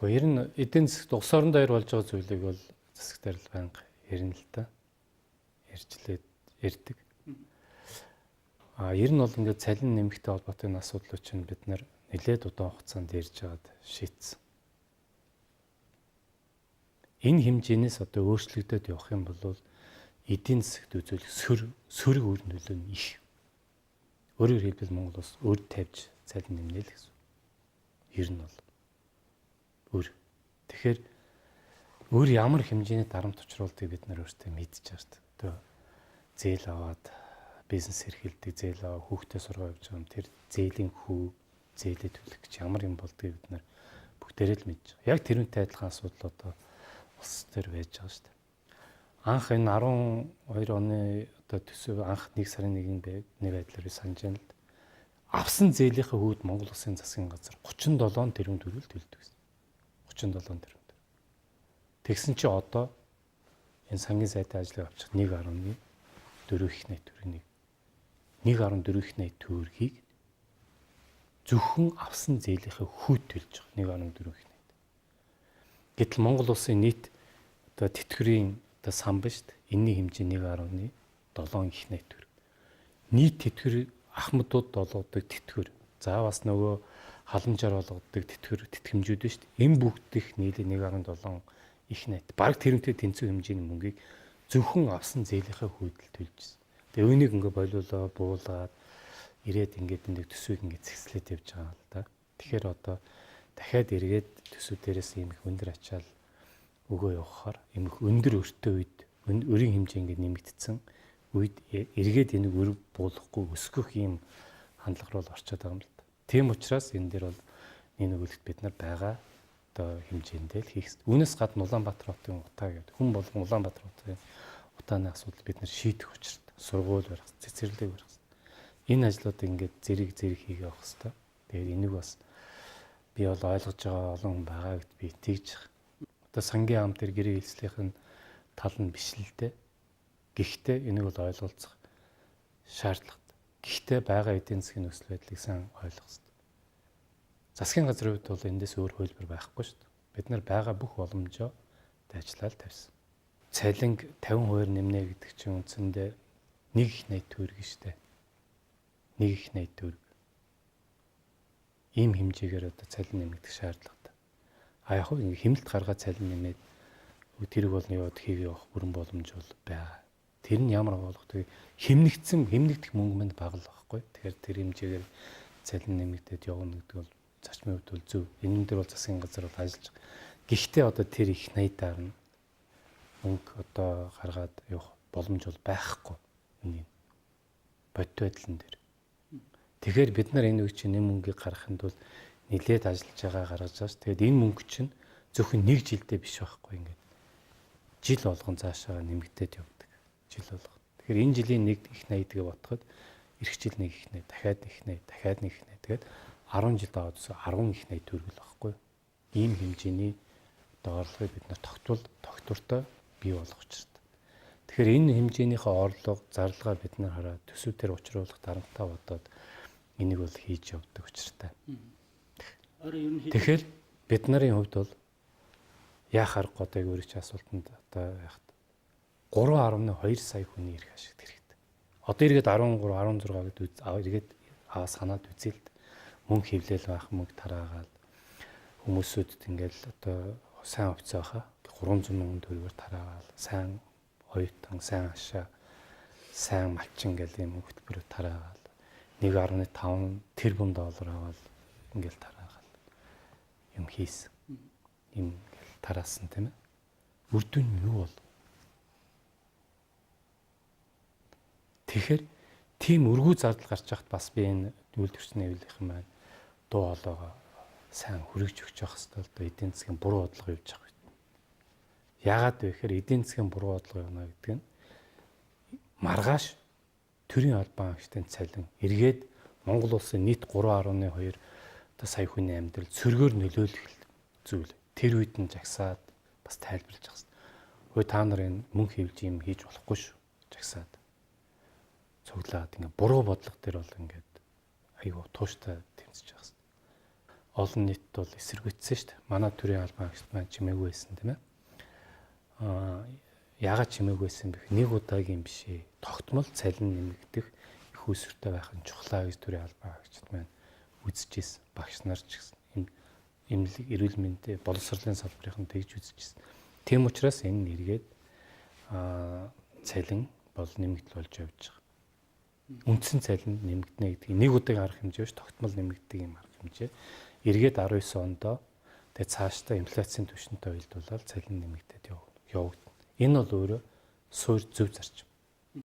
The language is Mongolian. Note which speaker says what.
Speaker 1: Гэхдээ ер нь эдийн засгт улс орон дээр болж байгаа зүйлийг бол засагтаар л банк ярина л та. Ярьдаг. Ер нь бол ингээд цалин нэмэхтэй холбоотой энэ асуудлууд чинь бид нар нэлээд удаан хугацаанд ярьж байгаад шийдсэн. Энэ хэмжээнээс одоо өөрчлөгдөд явах юм бол эдийн засагт үзүүлэх сөрөг үр нөлөө нь их. Өөрөөр хэлбэл Монгол улс өөр тавьж цалин нэмнэ л гэсэн. Ер нь бол өөр. Тэгэхээр өөр ямар хэмжээний дарамт учруулдгийг бид нар өөртөө мэдчихэж байгаа шүү дээ. Одоо зээл аваад бизнес эрхэлдэг, зээл аваа хүүхдээ сургаа явж байгаа юм. Тэр зээлийн хүү зээлээ төлөх гэж ямар юм болдгийг бид нар бүгдээрээ л мэдж байгаа. Яг тэрүүнтэй адилхан асуудал одоо улс төр байж байгаа шүү дээ. Анх энэ 12 оны одоо төсөв анх 1 сарын 1-нд байдлаар санаж байна л. Авсан зээлийнхээ хүүд Монгол Улсын засгийн газар 37 тэрбум төгрөг төлдөг гэсэн. 37 тэрбум. Тэгсэн чи одоо энэ сангийн сайдын ажлыг авчих 1.4 их найт төгрөгийг 1.4 их найт төгрөгийг зөвхөн авсан зээлийнхээ хүүд төлж байгаа 1.4 их найт. Гэтэл Монгол Улсын нийт одоо тэтгэврийн одоо сан ба шүү дээ. Энэний хэмжээ 1.7 их найт төгрөг. Нийт тэтгэвэр ахмадууд болгодог тэтгэвэр. За бас нөгөө халамжаар болгодог тэтгэмжүүд шүү дээ. Энэ бүгдийнх нийлээ 1.7 их найт. Бараг тэрнтэй тэнцүү хэмжээний мөнгийг зөвхөн авсан зээлийнхээ хүүдэл төлжсэн. Тэгээ үүнийг ингээ болиулаа буулгаад ирээд ингээд энэ төсвийг ингээд зэгслээд явж байгаа л да. Тэгэхээр одоо дахиад эргээд төсөв дээрээс ийм их өндөр ачаал өгөө явахаар ийм их өндөр өртөө үед өрийн хэмжээ ингээд нэмэгдсэн үед эргээд энийг өр буулгахгүй өсгөх ийм хандлага руу орчод байгаа юм л да. Тийм учраас энэ дээр бол нэг өгүүлэлт бид нар байгаа одоо хэмжээндээ л хийх. Үүнээс гадна Улаанбаатар хотын утаа гэдэг хүн болгон Улаанбаатар хотын утааны асуудал бид нар шийдэх учиртай. Сургууль барих, цэцэрлэг барих. Энэ ажлуудыг ингээд зэрэг хийгээ явах хэрэгтэй. Тэгээд энийг бас би бол ойлгож байгаа олон хүн байгаа гэд би итгэж байгаа. Одоо сангийн ам дээр гэрээ хэлцлийнх нь тал нь биш л дээ. Гэхдээ энийг бол ойлголцох шаардлагатай. Гэхдээ байгаа эдийн засгийн нөхцөл байдлыг сайн ойлгох хэрэгтэй. Засгийн газрын хувьд бол эндээс өөр хөлбөр байхгүй шүү дээ. Бид нар байгаа бүх боломжоо дайчлал тавьсан. Цалинг 50% нэмнэ гэдэг чинь үндсэндээ 1 их найт төгрөг шүү дээ. 1 их найт төгрөг. Ийм хэмжээгээр одоо цалин нэмэгдэх шаардлагатай. Яг хөө ингэ хэмнэлт гаргаад цалин нэмээд тэрийг бол яваад хийгээ явах бүрэн боломж бол байгаа. Тэр нь ямар болгохтой хэмнэгдэх мөнгө мэнд бага л байхгүй. Тэгэхээр тэр хэмжээгээр цалин нэмэгдээд явна гэдэг бол зарчмын хувьд бол зөв. Энэ дээр бол засгийн газар бол ажиллаж байгаа. Гэхдээ одоо тэр их найдаар нь мөнгө одоо гаргаад явах боломж бол байхгүй. Энэ бодит байдлан дээр. Тэгэхээр бид нар энэ үе чинь мөнгийг гаргахын тулд нэлээд ажиллаж байгаа гаргаж байгаа ш. Тэгээд энэ мөнгө чинь зөвхөн нэг жилдээ биш байхгүй ингээд. Жил болгон цаашаа нэмэгдээд явдаг. Жил болгон. Тэгэхээр энэ жилийн нэг их найдгээ ботход эх жил нэг их найд, дахиад их найд, дахиад нэг их найд. Тэгээд 10 жил аваад 10 их найд төгрөг байхгүй. Ийм хэмжээний одоо орлогыг бид нар тогтвортой бий болгох учиртай. Тэгэхээр энэ хэмжээнийхээ орлого, зарлагаа бид нар хараад төсөв дээр учруулах дарамттай бодоод энийг бол хийж явдаг учиртай. Тэгэхээр бид нарын хувьд бол яах аргагүй одоо өөрийн ч асуултанд одоо яах 3.2 сая хүний эрх ашигт хэрэгтэй. Одоо эргээд 13, 16 гэдэг эргээд санаад үзээ л мөнгө хевлэл байх, мөнгө тараагаал хүмүүсүүд ингээл одоо сайн овцоо хаа 300 мянган төгрөгөөр тараагаал сайн оюутан, сайн ашаа, сайн малчин гэл юм хөтөлбөрөөр тараагаал 1.5 тэрбум доллар аваад ингээл тараагаал юм хийсэн. Им тараасан тийм ээ. Үр дүн нь юу бол? Тэгэхээр тийм өргүү зардал гарч яхад бас би энэ үйлдвэрчний хэвлэлийнхэн маань дуу хоолойгоо сайн хүргэж өгч явах хэрэгтэй л да эдийн засгийн буруу бодлого явж байгаа юм. Яагаад вэ гэхээр эдийн засгийн буруу бодлого явна гэдэг нь маргааш төрийн албан агчдын цалин эргээд Монгол улсын нийт 3.2 одоо сая хүний амьдрал сөргөөр нөлөөлөх зүйл. Тэр үед нь жагсаад бас тайлбарлаж байгаа юм. Хөөе та нар энэ мөнгө хевлж юм хийж болохгүй шүү. Жагсаад. Цуглаад ингээ буруу бодлого дээр бол ингээд айгүй тууштай тэмцэж байгаа юм. олон нийт бол эсэргүүцсэн шүү дээ. Манай төрийн албан агчид маань чимээгүй байсан тийм ээ. Яагаад чимээгүй байсан бэ? Нэг удаагийн биш ээ. Тогтмол цалин нэмэгдэх их усүртэй байх нь чухлаа гэж төрийн албан агчид маань үзчихсэн. Багш нар ч гэсэн эмнэлэг эрүүл мэндийн боловсролын салбарын тэгж үзчихсэн. Тийм учраас энэ нэргээд цалин бол нэмэгдэл болж явж байгаа. Үндсэн цалин нэмэгдэнэ гэдэг нэг удаагийн арга хэмжээ биш, тогтмол нэмэгддэг юм арга хэмжээ. Эргээд 19 онд тэгээ цаашдаа инфляцийн түвшинтэй уялдуулаад цалин нэмэгдээд явагдана. Энэ бол өөрөө суур зөв зарчим.